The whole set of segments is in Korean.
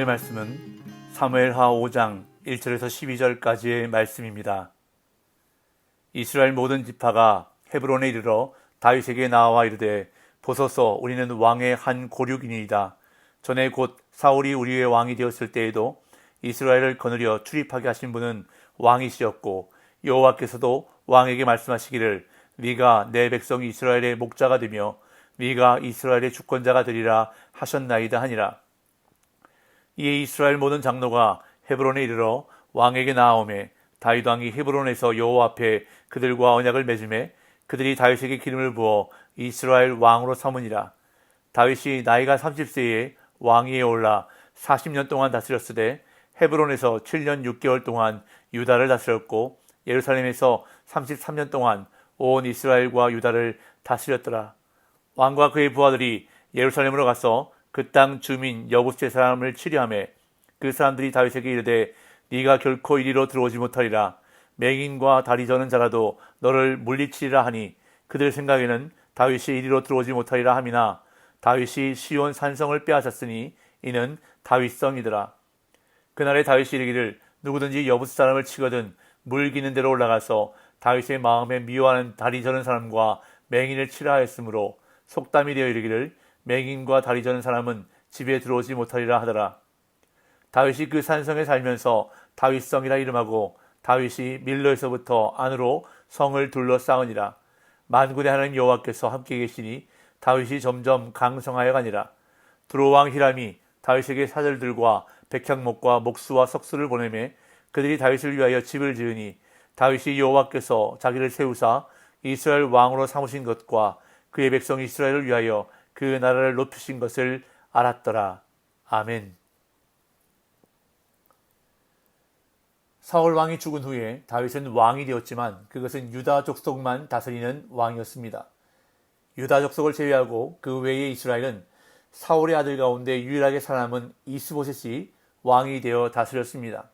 말씀은 사무엘하 5장 1절에서 12절까지의 말씀입니다. 이스라엘 모든 지파가 헤브론에 이르러 다윗에게 나와 이르되 보소서 우리는 왕의 한 고륙이니이다. 전에 곧 사울이 우리의 왕이 되었을 때에도 이스라엘을 거느려 출입하게 하신 분은 왕이시었고 여호와께서도 왕에게 말씀하시기를 네가 내 백성 이스라엘의 목자가 되며 네가 이스라엘의 주권자가 되리라 하셨나이다 하니라. 이에 이스라엘 모든 장로가 헤브론에 이르러 왕에게 나아오매 다윗 왕이 헤브론에서 여호와 앞에 그들과 언약을 맺음에 그들이 다윗에게 기름을 부어 이스라엘 왕으로 삼으니라. 다윗이 나이가 30세에 왕위에 올라 40년 동안 다스렸으되 헤브론에서 7년 6개월 동안 유다를 다스렸고 예루살렘에서 33년 동안 온 이스라엘과 유다를 다스렸더라. 왕과 그의 부하들이 예루살렘으로 가서 그 땅 주민 여부스의 사람을 치려하매 그 사람들이 다윗에게 이르되 네가 결코 이리로 들어오지 못하리라. 맹인과 다리 저는 자라도 너를 물리치리라 하니 그들 생각에는 다윗이 이리로 들어오지 못하리라 함이나 다윗이 시온 산성을 빼앗았으니 이는 다윗성이더라. 그날에 다윗이 이르기를 누구든지 여부스 사람을 치거든 물 기는 데로 올라가서 다윗의 마음에 미워하는 다리 저는 사람과 맹인을 치라 하였으므로 속담이 되어 이르기를 맹인과 다리 저는 사람은 집에 들어오지 못하리라 하더라. 다윗이 그 산성에 살면서 다윗성이라 이름하고 다윗이 밀로에서부터 안으로 성을 둘러싸으니라. 만군의 하나님 여호와께서 함께 계시니 다윗이 점점 강성하여 가니라. 두로왕 히람이 다윗에게 사절들과 백향목과 목수와 석수를 보내매 그들이 다윗을 위하여 집을 지으니 다윗이 여호와께서 자기를 세우사 이스라엘 왕으로 삼으신 것과 그의 백성 이스라엘을 위하여 그 나라를 높이신 것을 알았더라. 아멘. 사울 왕이 죽은 후에 다윗은 왕이 되었지만 그것은 유다 족속만 다스리는 왕이었습니다. 유다 족속을 제외하고 그 외의 이스라엘은 사울의 아들 가운데 유일하게 살아남은 이스보셋이 왕이 되어 다스렸습니다.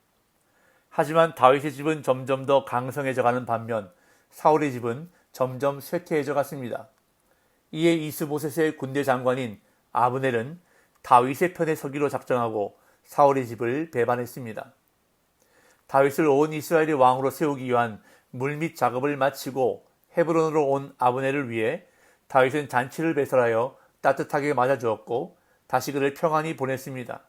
하지만 다윗의 집은 점점 더 강성해져가는 반면 사울의 집은 점점 쇠퇴해져 갔습니다. 이에 이스보셋의 군대 장관인 아브넬은 다윗의 편에 서기로 작정하고 사울의 집을 배반했습니다. 다윗을 온 이스라엘의 왕으로 세우기 위한 물밑 작업을 마치고 헤브론으로 온 아브넬을 위해 다윗은 잔치를 배설하여 따뜻하게 맞아주었고 다시 그를 평안히 보냈습니다.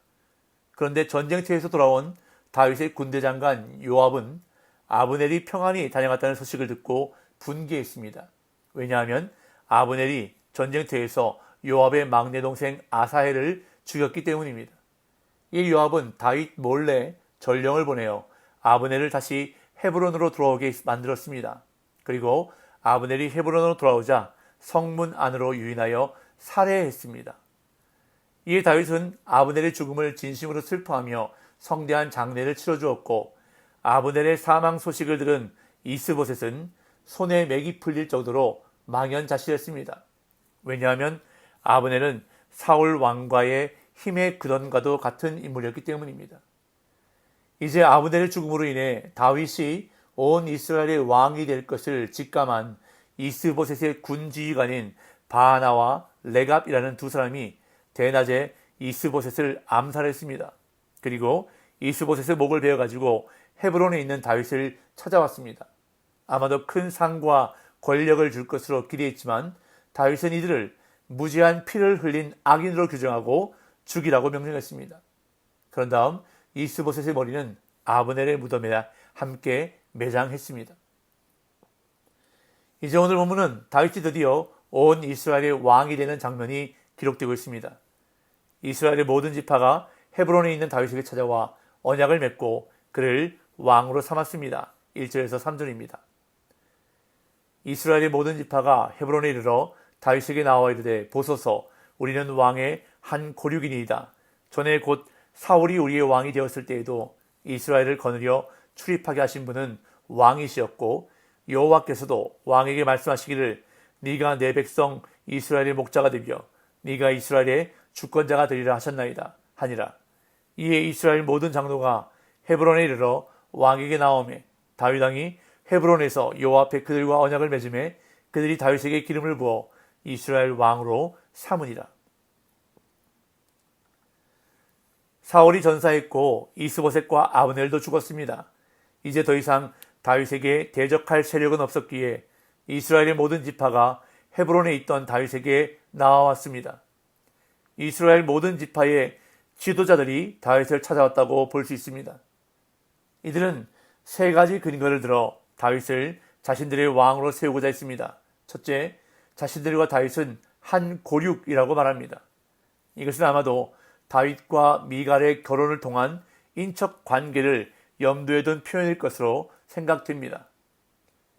그런데 전쟁터에서 돌아온 다윗의 군대 장관 요압은 아브넬이 평안히 다녀갔다는 소식을 듣고 분개했습니다. 왜냐하면 아브넬이 전쟁터에서 요압의 막내 동생 아사헬을 죽였기 때문입니다. 이 요압은 다윗 몰래 전령을 보내어 아브넬을 다시 헤브론으로 돌아오게 만들었습니다. 그리고 아브넬이 헤브론으로 돌아오자 성문 안으로 유인하여 살해했습니다. 이에 다윗은 아브넬의 죽음을 진심으로 슬퍼하며 성대한 장례를 치러주었고 아브넬의 사망 소식을 들은 이스보셋은 손에 맥이 풀릴 정도로 망연자실했습니다. 왜냐하면 아브넬은 사울 왕과의 힘의 근원과도 같은 인물이었기 때문입니다. 이제 아브넬의 죽음으로 인해 다윗이 온 이스라엘의 왕이 될 것을 직감한 이스보셋의 군지휘관인 바하나와 레갑이라는 두 사람이 대낮에 이스보셋을 암살했습니다. 그리고 이스보셋의 목을 베어가지고 헤브론에 있는 다윗을 찾아왔습니다. 아마도 큰 상과 권력을 줄 것으로 기대했지만 다윗은 이들을 무지한 피를 흘린 악인으로 규정하고 죽이라고 명령했습니다. 그런 다음 이스보셋의 머리는 아브넬의 무덤에 함께 매장했습니다. 이제 오늘 본문은 다윗이 드디어 온 이스라엘의 왕이 되는 장면이 기록되고 있습니다. 이스라엘의 모든 지파가 헤브론에 있는 다윗에게 찾아와 언약을 맺고 그를 왕으로 삼았습니다. 1절에서 3절입니다. 이스라엘의 모든 지파가 헤브론에 이르러 다윗에게 나와 이르되 보소서 우리는 왕의 한 고륙이니이다. 전에 곧 사울이 우리의 왕이 되었을 때에도 이스라엘을 거느려 출입하게 하신 분은 왕이시었고 여호와께서도 왕에게 말씀하시기를 네가 내 백성 이스라엘의 목자가 되며 네가 이스라엘의 주권자가 되리라 하셨나이다 하니라. 이에 이스라엘 모든 장로가 헤브론에 이르러 왕에게 나오매 다윗 왕이 헤브론에서 여호와 앞에 그들과 언약을 맺음에 그들이 다윗에게 기름을 부어 이스라엘 왕으로 삼으니라. 사울이 전사했고 이스보셋과 아브넬도 죽었습니다. 이제 더 이상 다윗에게 대적할 세력은 없었기에 이스라엘의 모든 지파가 헤브론에 있던 다윗에게 나와왔습니다. 이스라엘 모든 지파의 지도자들이 다윗을 찾아왔다고 볼 수 있습니다. 이들은 세 가지 근거를 들어 다윗을 자신들의 왕으로 세우고자 했습니다. 첫째, 자신들과 다윗은 한 고륙이라고 말합니다. 이것은 아마도 다윗과 미갈의 결혼을 통한 인척 관계를 염두에 둔 표현일 것으로 생각됩니다.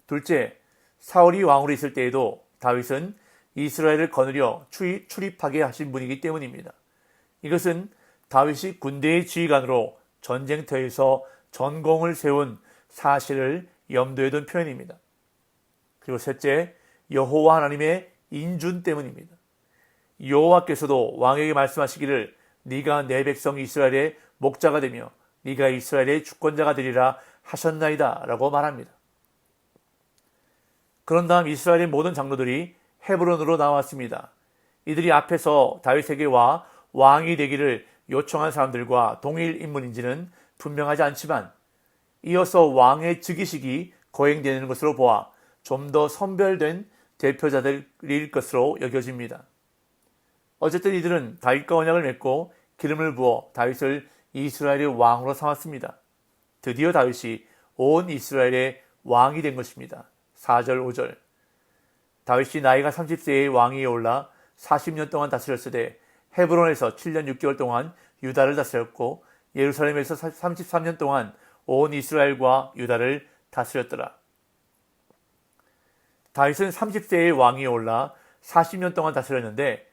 둘째, 사울이 왕으로 있을 때에도 다윗은 이스라엘을 거느려 출입하게 하신 분이기 때문입니다. 이것은 다윗이 군대의 지휘관으로 전쟁터에서 전공을 세운 사실을 염두에 둔 표현입니다. 그리고 셋째, 여호와 하나님의 인준 때문입니다. 여호와께서도 왕에게 말씀하시기를 네가 내 백성 이스라엘의 목자가 되며 네가 이스라엘의 주권자가 되리라 하셨나이다 라고 말합니다. 그런 다음 이스라엘의 모든 장로들이 헤브론으로 나왔습니다. 이들이 앞에서 다윗에게 와 왕이 되기를 요청한 사람들과 동일 인물인지는 분명하지 않지만 이어서 왕의 즉위식이 거행되는 것으로 보아 좀 더 선별된 대표자들일 것으로 여겨집니다. 어쨌든 이들은 다윗과 언약을 맺고 기름을 부어 다윗을 이스라엘의 왕으로 삼았습니다. 드디어 다윗이 온 이스라엘의 왕이 된 것입니다. 4절 5절 다윗이 나이가 30세의 왕위에 올라 40년 동안 다스렸으되 헤브론에서 7년 6개월 동안 유다를 다스렸고 예루살렘에서 33년 동안 온 이스라엘과 유다를 다스렸더라. 다윗은 30세의 왕위에 올라 40년 동안 다스렸는데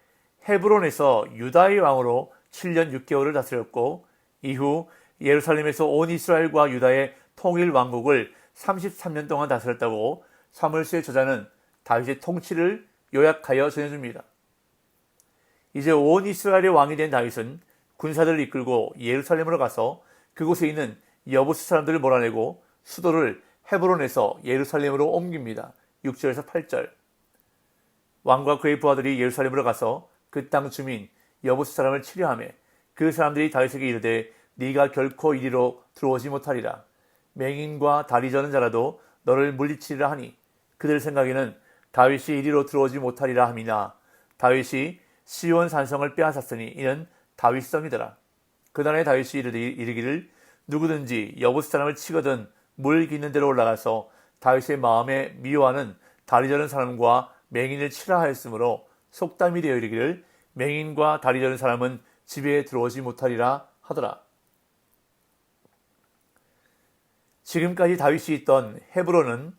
헤브론에서 유다의 왕으로 7년 6개월을 다스렸고 이후 예루살렘에서 온 이스라엘과 유다의 통일 왕국을 33년 동안 다스렸다고 사무엘서의 저자는 다윗의 통치를 요약하여 전해줍니다. 이제 온 이스라엘의 왕이 된 다윗은 군사들을 이끌고 예루살렘으로 가서 그곳에 있는 여부스 사람들을 몰아내고 수도를 헤브론에서 예루살렘으로 옮깁니다. 6절에서 8절 왕과 그의 부하들이 예루살렘으로 가서 그 땅 주민 여부스 사람을 치려하며 그 사람들이 다윗에게 이르되 네가 결코 이리로 들어오지 못하리라. 맹인과 다리 저는 자라도 너를 물리치리라 하니 그들 생각에는 다윗이 이리로 들어오지 못하리라 함이나 다윗이 시온 산성을 빼앗았으니 이는 다윗성이더라. 그날에 다윗이 이르기를 누구든지 여부스 사람을 치거든 물 기는 데로 올라가서 다윗의 마음에 미워하는 다리 저는 사람과 맹인을 치라 하였으므로 속담이 되어 이르기를 맹인과 다리 저는 사람은 집에 들어오지 못하리라 하더라. 지금까지 다윗이 있던 헤브론은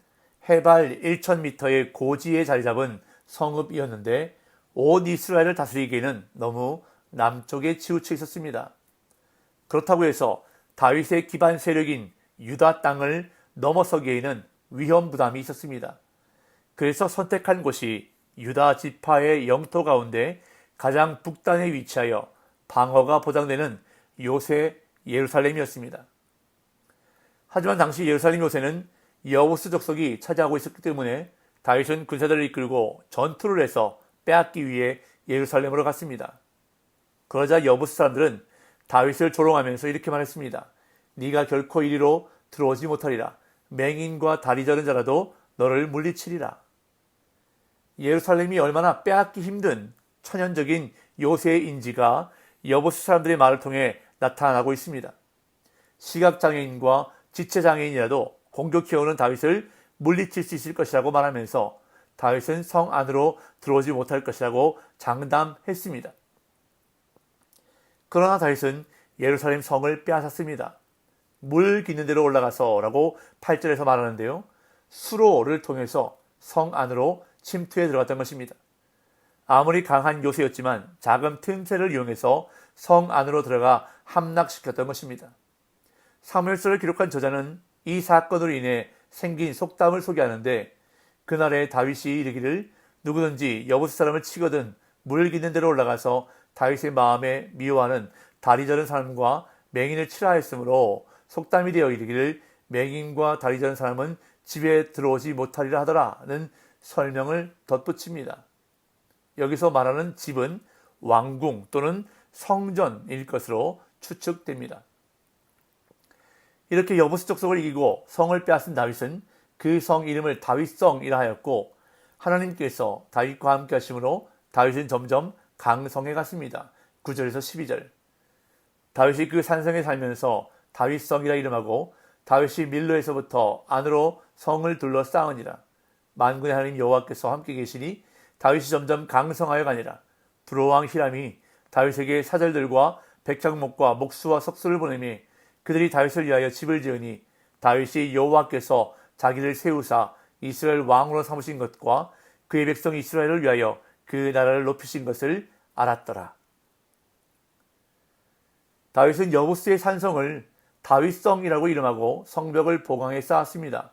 해발 1000m의 고지에 자리 잡은 성읍이었는데 온 이스라엘을 다스리기에는 너무 남쪽에 치우쳐 있었습니다. 그렇다고 해서 다윗의 기반 세력인 유다 땅을 넘어서기에는 위험 부담이 있었습니다. 그래서 선택한 곳이 유다 지파의 영토 가운데 가장 북단에 위치하여 방어가 보장되는 요새 예루살렘이었습니다. 하지만 당시 예루살렘 요새는 여부스 족속이 차지하고 있었기 때문에 다윗은 군사들을 이끌고 전투를 해서 빼앗기 위해 예루살렘으로 갔습니다. 그러자 여부스 사람들은 다윗을 조롱하면서 이렇게 말했습니다. 네가 결코 이리로 들어오지 못하리라. 맹인과 다리 저는 자라도 너를 물리치리라. 예루살렘이 얼마나 빼앗기 힘든 천연적인 요새의 인지가 여부스 사람들의 말을 통해 나타나고 있습니다. 시각장애인과 지체장애인이라도 공격해오는 다윗을 물리칠 수 있을 것이라고 말하면서 다윗은 성 안으로 들어오지 못할 것이라고 장담했습니다. 그러나 다윗은 예루살렘 성을 빼앗았습니다. 물 기는 데로 올라가서 라고 8절에서 말하는데요. 수로를 통해서 성 안으로 침투해 들어갔던 것입니다. 아무리 강한 요새였지만 작은 틈새를 이용해서 성 안으로 들어가 함락시켰던 것입니다. 사무엘서를 기록한 저자는 이 사건으로 인해 생긴 속담을 소개하는데 그날에 다윗이 이르기를 누구든지 여부스 사람을 치거든 물 기는 데로 올라가서 다윗의 마음에 미워하는 다리 저는 사람과 맹인을 치라 했으므로 속담이 되어 이르기를 맹인과 다리 저는 사람은 집에 들어오지 못하리라 하더라는 설명을 덧붙입니다. 여기서 말하는 집은 왕궁 또는 성전일 것으로 추측됩니다. 이렇게 여부스 족속을 이기고 성을 빼앗은 다윗은 그 성 이름을 다윗성이라 하였고, 하나님께서 다윗과 함께 하심으로 다윗은 점점 강성해 갔습니다. 9절에서 12절. 다윗이 그 산성에 살면서 다윗성이라 이름하고, 다윗이 밀로에서부터 안으로 성을 둘러싸으니라. 만군의 하나님 여호와께서 함께 계시니 다윗이 점점 강성하여 가니라. 두로왕 히람이 다윗에게 사절들과 백향목과 목수와 석수를 보내며 그들이 다윗을 위하여 집을 지으니, 다윗이 여호와께서 자기를 세우사 이스라엘 왕으로 삼으신 것과 그의 백성 이스라엘을 위하여 그 나라를 높이신 것을 알았더라. 다윗은 여부스의 산성을 다윗성이라고 이름하고 성벽을 보강해 쌓았습니다.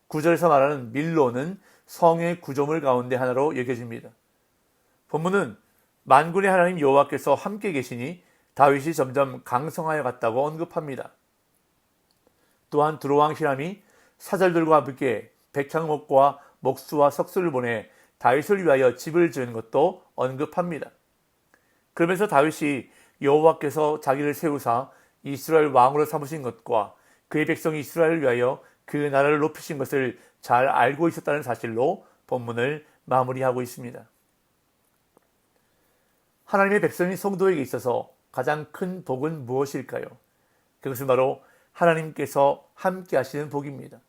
9절에서 말하는 밀로는 성의 구조물 가운데 하나로 여겨집니다. 본문은 만군의 하나님 여호와께서 함께 계시니 다윗이 점점 강성하여 갔다고 언급합니다. 또한 두로왕 히람이 사절들과 함께 백향목과 목수와 석수를 보내 다윗을 위하여 집을 지은 것도 언급합니다. 그러면서 다윗이 여호와께서 자기를 세우사 이스라엘 왕으로 삼으신 것과 그의 백성 이스라엘을 위하여 그 나라를 높이신 것을 잘 알고 있었다는 사실로 본문을 마무리하고 있습니다. 하나님의 백성인 성도에게 있어서 가장 큰 복은 무엇일까요? 그것은 바로 하나님께서 함께 하시는 복입니다.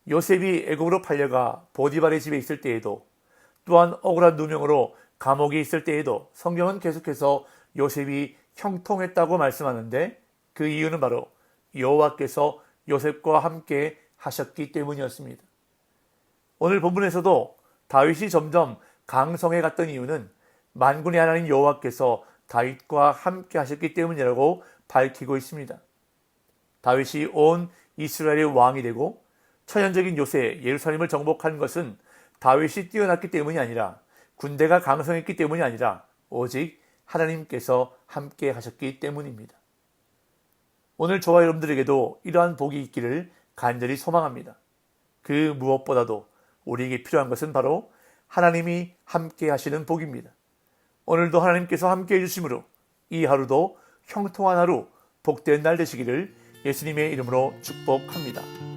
요셉이 애굽으로 팔려가 보디발의 집에 있을 때에도, 또한 억울한 누명으로 감옥에 있을 때에도 성경은 계속해서 요셉이 형통했다고 말씀하는데, 그 이유는 바로 여호와께서 요셉과 함께 하셨기 때문이었습니다. 오늘 본문에서도 다윗이 점점 강성해 갔던 이유는 만군의 하나님 여호와께서 다윗과 함께 하셨기 때문이라고 밝히고 있습니다. 다윗이 온 이스라엘의 왕이 되고 천연적인 요새 예루살렘을 정복한 것은 다윗이 뛰어났기 때문이 아니라, 군대가 강성했기 때문이 아니라 오직 하나님께서 함께 하셨기 때문입니다. 오늘 저와 여러분들에게도 이러한 복이 있기를 간절히 소망합니다. 그 무엇보다도 우리에게 필요한 것은 바로 하나님이 함께 하시는 복입니다. 오늘도 하나님께서 함께 해주심으로 이 하루도 형통한 하루, 복된 날 되시기를 예수님의 이름으로 축복합니다.